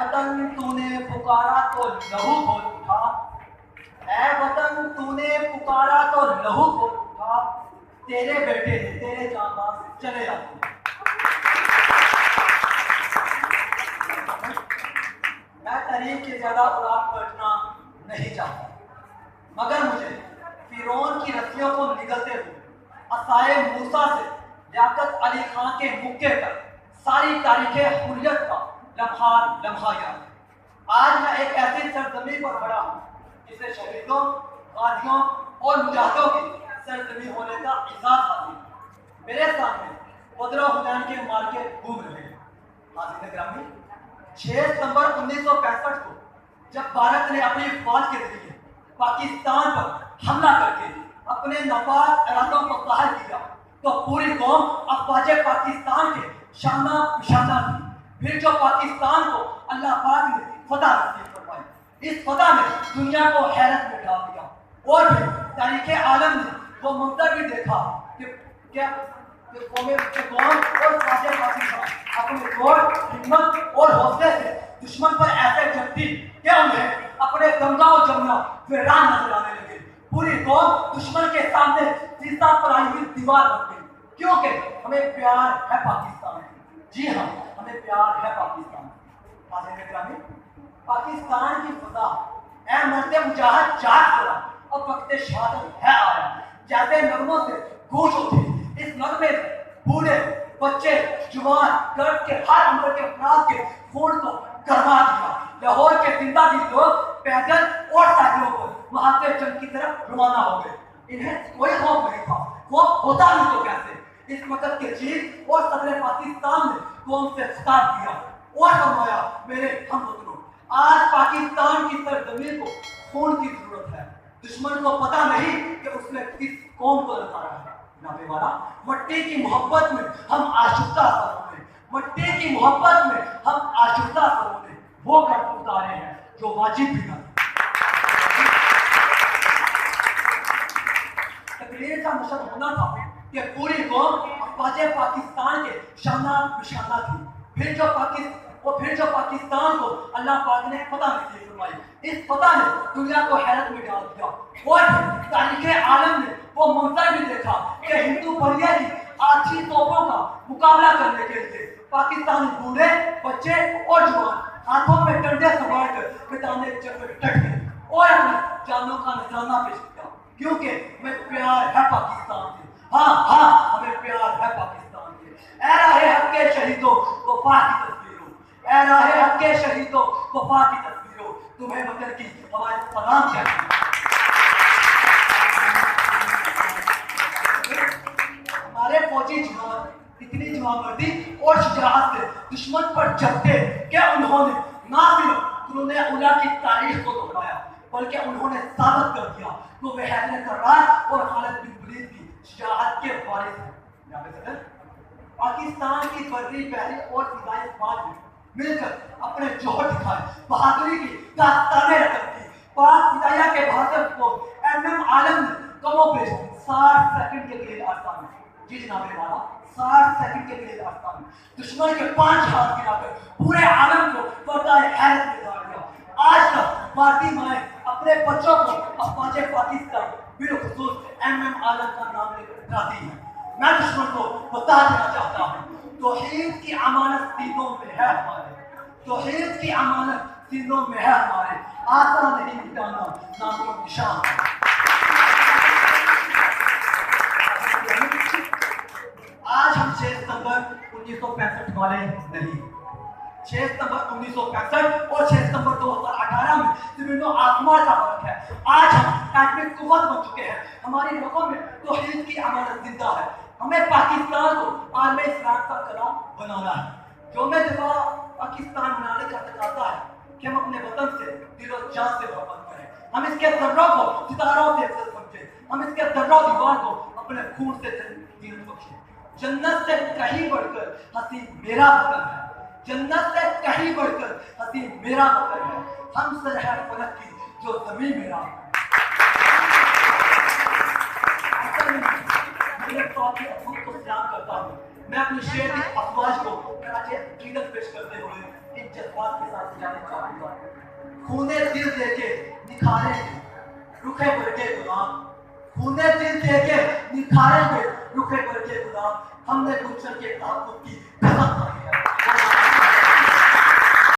वतन तूने पुकारा तो लहू बोल उठा, ऐ वतन तूने पुकारा तो लहू बोल उठा, तेरे बेटे तेरे जाबाज चले आते। मैं तारीख के ज्यादा उड़ान पलटना नहीं चाहता, मगर मुझे फिरौन की रस्सियों को निगलते हुए असाए मूसा से लियाकत अली खां के मुक्के तक सारी तारीखें हुर्रियत का लम्हा लम्हा याद है। आज मैं एक ऐसी सरजमी पर खड़ा हूँ जिसे शहीदों, गाजियों और मुजाहिदों की सरजमी होने का एजाज हासिल है। मेरे सामने बदर हुसैन के मार्के घूम रहे हैं। हाजिर ग्रामी, 6 सितंबर 1965 को जब भारत ने अपनी फौज के जरिए पाकिस्तान पर हमला करके अपने नापाक इरादों को ज़ाहिर किया तो पूरी कौम अफवाज पाकिस्तान के शाना निशाना थी। फिर जो पाकिस्तान को अल्लाह पाक ने फतह नसीब करवाई, इस फतह ने दुनिया को हैरत में डाल दिया और फिर तारीखे आलम ने वो मंजर भी देखा कि क्या कौम और फौज पाकिस्तान अपने जोर, हिम्मत और हौसले से दुश्मन पर ऐसे जमती कि उन्हें अपने गंगा और जमुना वीरान नजर आने लगे। पूरी कौम दुश्मन के सामने सीसा पर आई हुई दीवार बन गई, क्योंकि हमें प्यार है पाकिस्तान। जी हाँ, हमें प्यार है पाकिस्तान। पाकिस्तान की फजा ऐ मर्दे मुजाहिद जाग पड़ा, अब वक्त शहादत है आया। जैसे नगमों से गूंज उठी इस नगमे से बूढ़े, बच्चे, जुबान, दर्द के हर उम्र के अफराद के खून को गरमा दिया। लाहौर के जिंदा दिल लोग पैदल और साइकिलों पर वहां से जंग की तरफ रवाना हो गए। इन्हें कोई खौफ नहीं था, खौफ होता नहीं तो कैसे। इस वक्त के चीफ और सदर पाकिस्तान ने कौम से खिताब किया और फरमाया, मेरे हमवतनों, आज पाकिस्तान की सरजमीन को खून की जरूरत है। दुश्मन को पता नहीं कि उसने किस कौम को लताड़ा है। नाबे वाला, मट्टी की मोहब्बत में हम आशुदा सरों ने, मट्टी की मोहब्बत में हम आशुदा सरों ने वो कर्ज उतारे हैं जो वाजिब भी ना। तकरीर का मकसद होना था कि पूरी कौम अफवाज पाकिस्तान के शाना निशाना थी। फिर जो पाकिस्तान को अल्लाह पाक ने फतह नसीब फरमाई, इस फतह ने दुनिया को हैरत में डाल दिया और तारीखे आलम ने वो मंजर भी देखा कि हिंदू बलिया की आखिरी तोपों का मुकाबला करने के लिए पाकिस्तानी बूढ़े, बच्चे और जवान हाथों में डंडे संभाल कर मैदान जंग में डट गए और अपनी जानों का नजराना पेश किया, क्योंकि हमें प्यार है पाकिस्तान से। हाँ हाँ, हमें प्यार है पाकिस्तान से। ऐ राहे हक के शहीदों, वफा की तस्वीरों, ऐ राहे हक के शहीदों, वफा की तस्वीरों, तुम्हें वतन की हमारे सलाम कहती है। हमारे फौजी जवान इतनी जवानमर्दी और शुजाअत से दुश्मन पर जमते कि उन्होंने ना सिर्फ कुरूने उला की तारीख को दोहराया, बल्कि उन्होंने साबित कर दिया कि वे हैदर कर्रार और खालिद बिन वलीद की शुजाअत के वारिस हैं। पाकिस्तान की बर्री, बहरी और फिदाई फौज ने मिलकर अपने जोहर दिखाए, बहादुरी की दास्तानें रकम की। पाक फिदाया के बहादुर को एमएम आलम ने कमोबेश 60 सेकंड के लिए आसान में, जी जनाबे वाला, 60 सेकंड के लिए आसान में दुश्मन के 5 हाथ गिराकर पूरे आलम को पर्दाए हैरत में डाल दिया। आज तक भारतीय माएं अपने बच्चों को अफवाज पाकिस्तान बिलखुसूस एमएम आलम का नाम लेकर डराती हैं। मैं दुश्मन को बता देना चाहता हूँ, तौहीद की अमानत सीनों में है हमारे, तौहीद की अमानत सीनों में है हमारे, आसान नहीं मिटाना नाम और निशान। आज हम 6 सितंबर 1965 वाले नहीं, 6 सितंबर 1965 और 6 सितंबर 2018 में जमीनों आसमान का फर्क है। आज हम एटमिक कुव्वत बन चुके हैं, हमारी लोगों में तौहीद की अमानत जिंदा है। हमें पाकिस्तान को आलमे इस्लाम का कलाम बनाना है। जो मैं दफा पाकिस्तान बनाने का तकाजा है कि हम अपने वतन से दिलो जान से मोहब्बत करें, हम इसके जर्रों को सितारों से इज्जत समझें, हम इसके जर्रों दीवार को अपने खून से जीवन बख्शें। जन्नत से कहीं बढ़कर हसीन मेरा वतन है, जन्नत से कहीं बढ़कर हसीन मेरा वतन है, हम सर है फलक की जो जमीन मेरा है। मैं तो आपके असूल को सलाम करता हूँ मैं अपनी शेर की अफवाज को कराचे अकीदत पेश करते हुए इन जज्बात के साथ जाने चाहूंगा। खूने दिल देके निखारेंगे रुखे वर्गे गुलाम, खूने दिल देके निखारेंगे रुखे वर्गे गुलाम। हमने गुलशन के तहफ्फुज़ की कसम खाई।